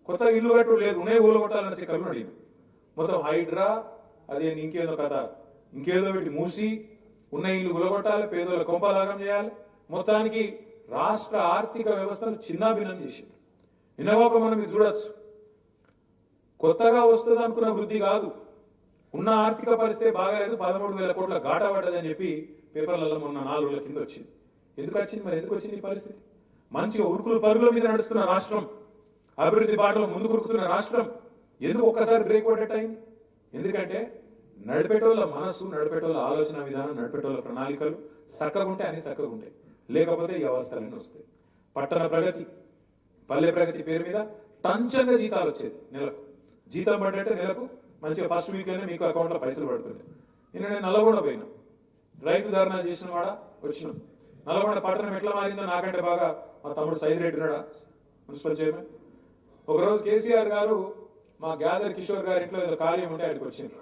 కొత్తగా ఇల్లు కట్టు లేదు, ఉన్నాయి ఊలగొట్టాలని కరుణ అడిగింది. మొత్తం హైడ్రా అది ఇంకేదో కథ, ఇంకేదో పెట్టి మూసి ఉన్న ఇల్లు గులగొట్టాలి, పేదోళ్ళ కొంపలాగం చేయాలి, మొత్తానికి రాష్ట్ర ఆర్థిక వ్యవస్థను చిన్నాభిన్నం చేసింది. నిన్నవాక మనం ఇది చూడొచ్చు. కొత్తగా వస్తుంది అనుకున్న వృద్ధి కాదు, ఉన్న ఆర్థిక పరిస్థితి బాగాలేదు, 13,000 కోట్ల గాటా పడ్డదని చెప్పి పేపర్లలో మొన్న 4 రోజుల కింద వచ్చింది. ఎందుకు వచ్చింది? మరి ఎందుకు వచ్చింది ఈ పరిస్థితి? మంచిగా ఉరుకులు పరుగుల మీద నడుస్తున్న రాష్ట్రం, అభివృద్ధి బాటలో ముందుకు ఉరుకుతున్న రాష్ట్రం ఎందుకు ఒక్కసారి బ్రేక్ పడ్డట్టు అయింది? ఎందుకంటే నడిపేటోళ్ళ మనసు, నడిపేటోళ్ళ ఆలోచన విధానం, నడిపేటోళ్ళ ప్రణాళికలు చక్కగా ఉంటే అన్ని చక్కగా ఉంటాయి, లేకపోతే ఈ అవస్థలన్నీ వస్తాయి. పట్టణ ప్రగతి, పల్లె ప్రగతి పేరు మీద టంచంగా జీతాలు వచ్చేది. నెలకు జీతం పడ్డట్టే నెలకు మంచిగా ఫస్ట్ వీక్లోనే మీకు అకౌంట్లో పైసలు పడుతుంది. నేను నల్గొండ పోయినా, రైతు ధర్నా చేసిన వాడ వచ్చినాం. నల్గొండ పట్టణం ఎట్లా మారిందో నాకంటే బాగా మా తమ్ముడు సైదిరెడ్డి ఉన్నాడా, మున్సిపల్ చైర్మన్. ఒకరోజు కేసీఆర్ గారు మా గ్యాదర్ కిషోర్ గారి ఇంట్లో ఏదో కార్యం ఉంటే ఆయనకు వచ్చింది.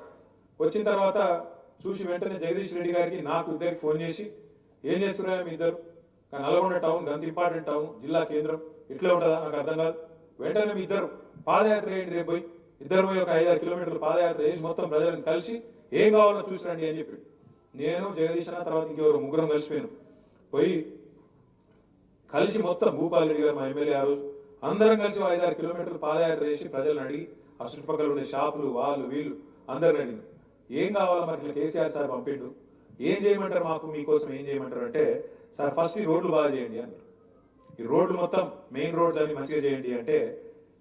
వచ్చిన తర్వాత చూసి వెంటనే జగదీష్ రెడ్డి గారికి నాకు ఇద్దరికి ఫోన్ చేసి, ఏం చేస్తున్నారా మీ ఇద్దరు, నల్గొండ టౌన్ అంత ఇంపార్టెంట్ టౌన్, జిల్లా కేంద్రం, ఇట్లా ఉంటుందా నాకు అర్థం కాదు, వెంటనే మీ ఇద్దరు పాదయాత్ర చేయండి, రేపు పోయి ఇద్దరు పోయి ఒక 5-6 కిలోమీటర్లు పాదయాత్ర చేసి మొత్తం ప్రజలను కలిసి ఏం కావాలో చూసిరండి అని చెప్పి నేను జగదీష్ అన్న తర్వాత ఇంకెవరు ముగ్గురం కలిసిపోయాను. పోయి కలిసి మొత్తం భూపాల్ రెడ్డి గారు మా ఎమ్మెల్యే ఆ రోజు అందరం కలిసి 5-6 కిలోమీటర్లు పాదయాత్ర చేసి ప్రజలను అడిగి ఆ చుట్టుపక్కల ఉండే షాపులు వాళ్ళు వీళ్ళు అందరిని అడిగి ఏం కావాలో మరి ఇట్లా కేసీఆర్ సార్ పంపిండు, ఏం చేయమంటారు మాకు, మీకోసం ఏం చేయమంటారు అంటే, సార్ ఫస్ట్ ఈ రోడ్లు బాగా చేయండి అన్నారు. ఈ రోడ్లు మొత్తం మెయిన్ రోడ్స్ అన్ని మంచిగా చేయండి అంటే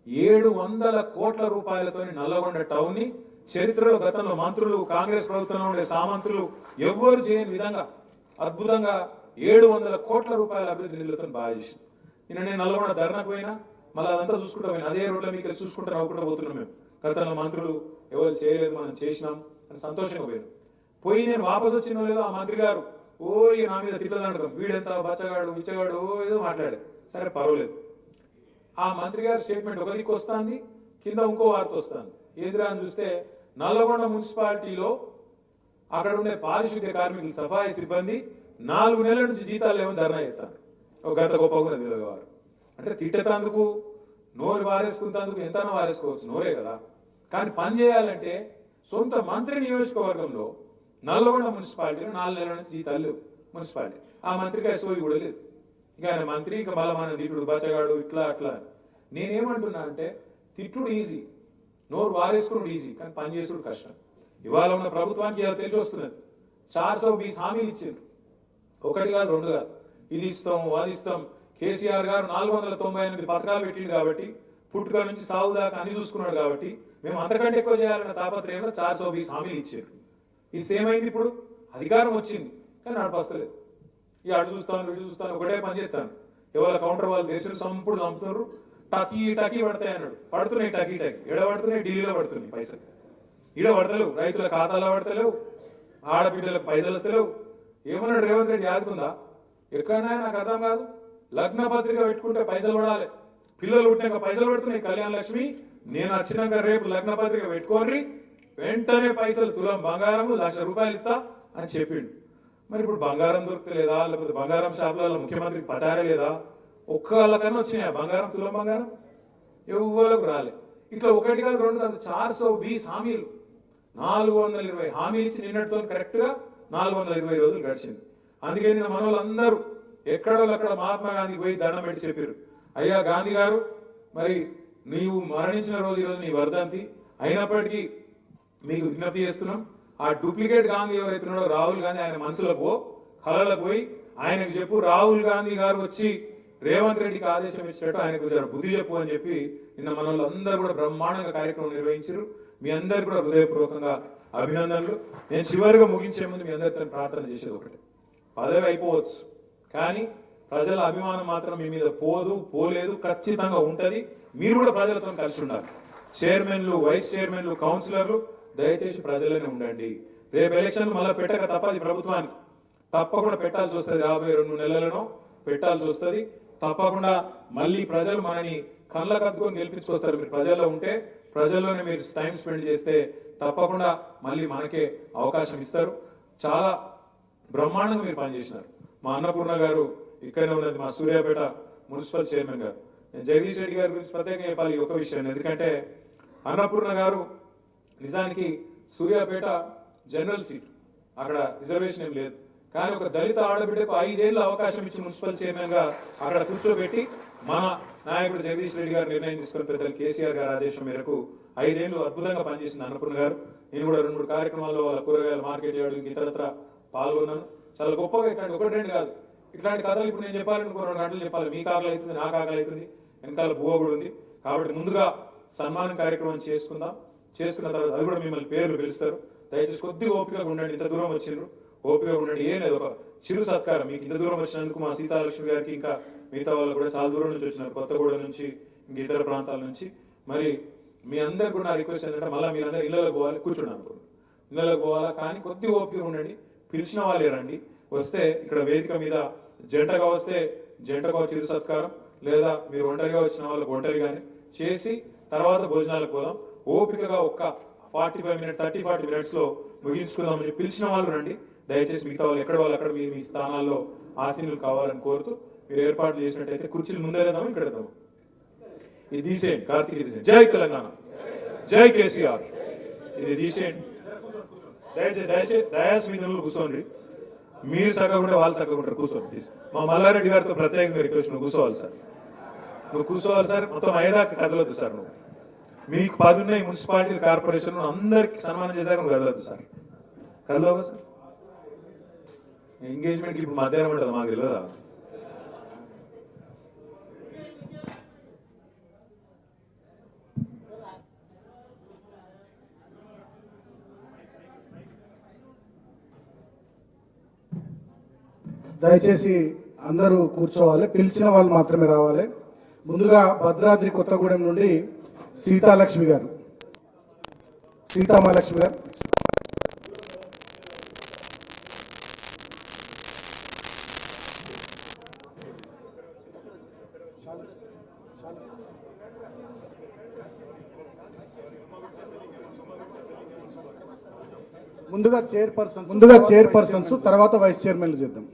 700 కోట్ల రూపాయలతో నల్లగొండ టౌన్ ని చరిత్రలో గతంలో మంత్రులు, కాంగ్రెస్ ప్రభుత్వంలో ఉండే సామంతులు ఎవ్వరు చేయని విధంగా అద్భుతంగా 700 కోట్ల రూపాయల అభివృద్ధి నిధులతో బాగా చేసింది. నేను నల్గొండ ధర్నాకు పోయినా మళ్ళీ అదంతా చూసుకుంటా పోయినా, అదే రోడ్లో మీకు చూసుకుంటూ నవ్వుకుంటూ పోతున్నాం. మేము గతంలో మంత్రులు ఎవరు చేయలేదు, మనం చేసినాం అని సంతోషంగా పోయి నేను వాపసు వచ్చిన లేదో ఆ మంత్రి గారు ఓ ఇక నా మీద తిట్టదనకం, వీడెంత బచ్చగాడు విచ్చగాడు ఏదో మాట్లాడాడు. సరే పర్వాలేదు. ఆ మంత్రి గారి స్టేట్మెంట్ ఒక దిక్కు వస్తుంది, కింద ఇంకో వార్త వస్తుంది. ఏదిరా అని చూస్తే నల్లగొండ మున్సిపాలిటీలో అక్కడ ఉండే పారిశుద్ధ్య కార్మికులు, సఫాయి సిబ్బంది 4 నెలల నుంచి జీతాలు ఏమో ధర్నా చేస్తాను. ఒక గత గొప్పగా వారు అంటే తిట్టేందుకు, నోరు వారేసుకున్నందుకు ఎంతనో వారేసుకోవచ్చు, నోరే కదా. కానీ పని చేయాలంటే సొంత మంత్రి నియోజకవర్గంలో నల్లగొండ మున్సిపాలిటీలో 4 నెలల నుంచి జీతాలు లేవు మున్సిపాలిటీ. ఆ మంత్రికి సోయి కూడా లేదు. ఇక ఆయన మంత్రి ఇంకా మళ్ళీ మన తిట్టుడు బచ్చగాడు ఇట్లా అట్లా. నేనేమంటున్నా అంటే తిట్టుడు ఈజీ, నోరు వారేసుకున్నాడు ఈజీ, కానీ పని చేసుడు కష్టం. ఇవాళ ఉన్న ప్రభుత్వానికి ఇలా తెలిసి వస్తున్నది. 420 హామీలు ఇచ్చారు, 1 కాదు 2 కాదు, ఇది ఇస్తాం అది ఇస్తాం. కేసీఆర్ గారు 498 పథకాలు పెట్టిండు కాబట్టి, పుట్టుక నుంచి సాగు దాకా అన్ని చూసుకున్నాడు కాబట్టి మేము అంతకంటే ఎక్కువ చేయాలన్న తాపత్రయంలో 420 హామీలు ఇచ్చారు. ఇది ఏమైంది? ఇప్పుడు అధికారం వచ్చింది కానీ నడపస్తలేదు. ఇక అటు చూస్తాను ఇటు చూస్తాను, ఒకటే పని చేస్తాను. ఎవరి కౌంటర్ వాళ్ళు దేశం సంపుడు చంపుతున్నారు, టకీ టకీ పడతాయి అన్నాడు. పడుతున్నాయి టకీ టకీ, ఎడ పడుతున్నాయి, ఢిల్లీలో పడుతున్నాయి పైసలు, ఈడ పడతలేవు, రైతుల ఖాతాలో పడతలేవు, ఆడబిడ్డలకు పైసలు వస్తలేవు. ఏమన్నాడు రేవంత్ రెడ్డి యాదుకుందా? ఎక్కడైనా నాకు అర్థం కాదు. లగ్న పత్రిక పెట్టుకుంటే పైసలు పడాలి, పిల్లలు పుట్టినాక పైసలు పడుతున్నాయి, కళ్యాణ లక్ష్మి. నేను వచ్చినాక రేపు లగ్న పత్రిక పెట్టుకోండి, వెంటనే పైసలు తులం బంగారం ₹1,00,000 ఇస్తా అని చెప్పిండు. మరి ఇప్పుడు బంగారం దొరకలేదా, లేకపోతే బంగారం షాపులలో ముఖ్యమంత్రికి పతారే లేదా? ఒక్కళ్ళకన్నా వచ్చినాయా బంగారం, తులం బంగారం? ఎవ్వరకు రాలే. ఇట్లా 1 కాదు 2 కాదు, 420 హామీలు, 420 హామీలు ఇచ్చి నిన్నటితో కరెక్ట్ గా 420 రోజులు గడిచింది. అందుకే నిన్న మన వాళ్ళందరూ ఎక్కడోళ్ళక్కడ మహాత్మా గాంధీ పోయి దండం పెట్టి చెప్పారు, అయ్యా గాంధీ గారు, మరి నీవు మరణించిన రోజు ఈరోజు నీ వర్ధంతి అయినప్పటికీ మీకు విజ్ఞప్తి చేస్తున్నాం, ఆ డూప్లికేట్ గాంధీ ఎవరైతే ఉన్నాడో రాహుల్ గాంధీ, ఆయన మనసులకు కళలకు పోయి ఆయనకు చెప్పు, రాహుల్ గాంధీ గారు వచ్చి రేవంత్ రెడ్డికి ఆదేశం ఇచ్చినట్టు ఆయనకు బుద్ధి చెప్పు అని చెప్పి నిన్న మన వాళ్ళందరూ కూడా బ్రహ్మాండంగా కార్యక్రమం నిర్వహించారు. మీ అందరికీ కూడా హృదయపూర్వకంగా అభినందనలు. నేను చివరిగా ముగించే ముందు మీ అందరితో ప్రార్థన చేసేది ఒకటి, పదవి అయిపోవచ్చు కానీ ప్రజల అభిమానం మాత్రం మీ మీద పోలేదు, ఖచ్చితంగా ఉంటది. మీరు కూడా ప్రజలతో కలిసి ఉండాలి. చైర్మన్లు, వైస్ చైర్మన్లు, కౌన్సిలర్లు దయచేసి ప్రజలనే ఉండండి. రేపు ఎలక్షన్ మళ్ళీ పెట్టక తప్పది, ప్రభుత్వానికి తప్పకుండా పెట్టాల్సి వస్తుంది. 52 నెలలను పెట్టాల్సి వస్తుంది తప్పకుండా. మళ్ళీ ప్రజలు మనని కళ్ళ కత్తుకొని గెలిపించుకొస్తారు. మీరు ప్రజల్లో ఉంటే, ప్రజల్లోనే మీరు టైం స్పెండ్ చేస్తే తప్పకుండా మళ్ళీ మనకే అవకాశం ఇస్తారు. చాలా బ్రహ్మాండంగా మీరు పనిచేసినారు. మా అన్నపూర్ణ గారు ఇక్కడనే ఉన్నది, మా సూర్యాపేట మున్సిపల్ చైర్మన్ గారు. జగదీష్ రెడ్డి గారి గురించి ప్రత్యేకంగా చెప్పాలి ఈ ఒక విషయం. ఎందుకంటే అన్నపూర్ణ గారు నిజానికి సూర్యాపేట జనరల్ సీట్, అక్కడ రిజర్వేషన్ ఏం లేదు. కానీ ఒక దళిత ఆడబిడ్డకు 5 ఏళ్ళు అవకాశం ఇచ్చి మున్సిపల్ చైర్మన్ గా అక్కడ కూర్చోబెట్టి మన నాయకుడు జగదీష్ రెడ్డి గారు నిర్ణయం తీసుకుని పెద్దలు కేసీఆర్ గారి ఆదేశం మేరకు 5 ఏళ్ళు అద్భుతంగా పనిచేసింది అన్నపూర్ణ గారు. నేను కూడా 2-3 కార్యక్రమాల్లో వాళ్ళ కూరగాయల మార్కెట్ యార్డు ఇతరత్ర పాల్గొన్నాను. చాలా గొప్పగా ఇట్లాంటి 1-2 కాదు, ఇట్లాంటి కథలు ఇప్పుడు నేను చెప్పాలనుకో 2 గంటలు చెప్పాలి. మీకు ఆకలి అవుతుంది, నాకు ఆకలి అవుతుంది, వెనకాల బువ్వ కూడా ఉంది. కాబట్టి ముందుగా సన్మానం కార్యక్రమం చేసుకుందాం. చేసుకున్న తర్వాత అది కూడా మిమ్మల్ని పేర్లు పిలుస్తారు. దయచేసి కొద్దిగా ఓపికగా ఉండండి. ఇంత దూరం వచ్చిండ్రు, ఓపికగా ఉండండి. ఏం లేదు, ఒక చిరు సత్కారం. మీకు ఇంత దూరం వచ్చినందుకు మా సీతాలక్ష్మి గారికి ఇంకా మిగతా వాళ్ళు కూడా చాలా దూరం నుంచి వచ్చినారు, కొత్తగూడ నుంచి ఇంక ఇతర ప్రాంతాల నుంచి. మరి మీ అందరికి కూడా నా రిక్వెస్ట్ ఏంటంటే మళ్ళీ మీరందరూ ఇళ్ళలోకి పోవాలి, కూర్చోండి అనుకోండి, ఇళ్ళలోకి పోవాలా. కానీ కొద్దిగా ఓపిక ఉండండి. పిలిచిన వాళ్ళే రండి. వస్తే ఇక్కడ వేదిక మీద జంటగా వస్తే జంటగా చిరు సత్కారం, లేదా మీరు ఒంటరిగా వచ్చిన వాళ్ళకి ఒంటరిగానే చేసి తర్వాత భోజనాలకు పోదాం. ఓపికగా ఒక్క 45 మినిట్స్ 30-40 మినిట్స్ లో ముగించుకుందామని పిలిచిన వాళ్ళు రండి. దయచేసి మిగతా వాళ్ళు ఎక్కడ వాళ్ళు అక్కడ మీ స్థానాల్లో ఆసీనులు కావాలని కోరుతూ మీరు ఏర్పాట్లు చేసినట్టయితే కుర్చీలు ముందేద్దాము, ఇక్కడ వెళ్దాము. ఇది తీసేయండి, కార్తీక్ తీసేయండి. జై తెలంగాణ, జై కేసీఆర్. ఇది తీసేయండి. దయచేసి దయాస్ మీద కూర్చోండి. మీరు చక్కగా వాళ్ళు చక్కగా ఉంటారు, కూర్చోండి. మా మల్లారెడ్డి గారితో ప్రత్యేకంగా రిక్వెస్ట్, నువ్వు కూర్చోవాలి సార్, నువ్వు కూర్చోవాలి సార్. మొత్తం 5 కదలొద్దు సార్. నువ్వు మీకు 10 ఉన్నాయి మున్సిపాలిటీ కార్పొరేషన్, అందరికి సన్మానం చేశాక నువ్వు కదలొద్దు సార్. కదలవుగా సార్. ఎంగేజ్మెంట్కి ఇప్పుడు మధ్యాహ్నం ఉంటుంది, మాకు తెలియదా? దయచేసి అందరూ కూర్చోవాలి, పిలిచిన వాళ్ళు మాత్రమే రావాలి. ముందుగా భద్రాద్రి కొత్తగూడెం నుండి సీతాలక్ష్మి గారు, సీతామహాలక్ష్మి గారు. ముందుగా చైర్పర్సన్స్ తర్వాత వైస్ చైర్మన్లు చేద్దాం.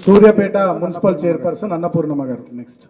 సూర్యాపేట మున్సిపల్ చైర్పర్సన్ అన్నపూర్ణమ్మ గారు నెక్స్ట్.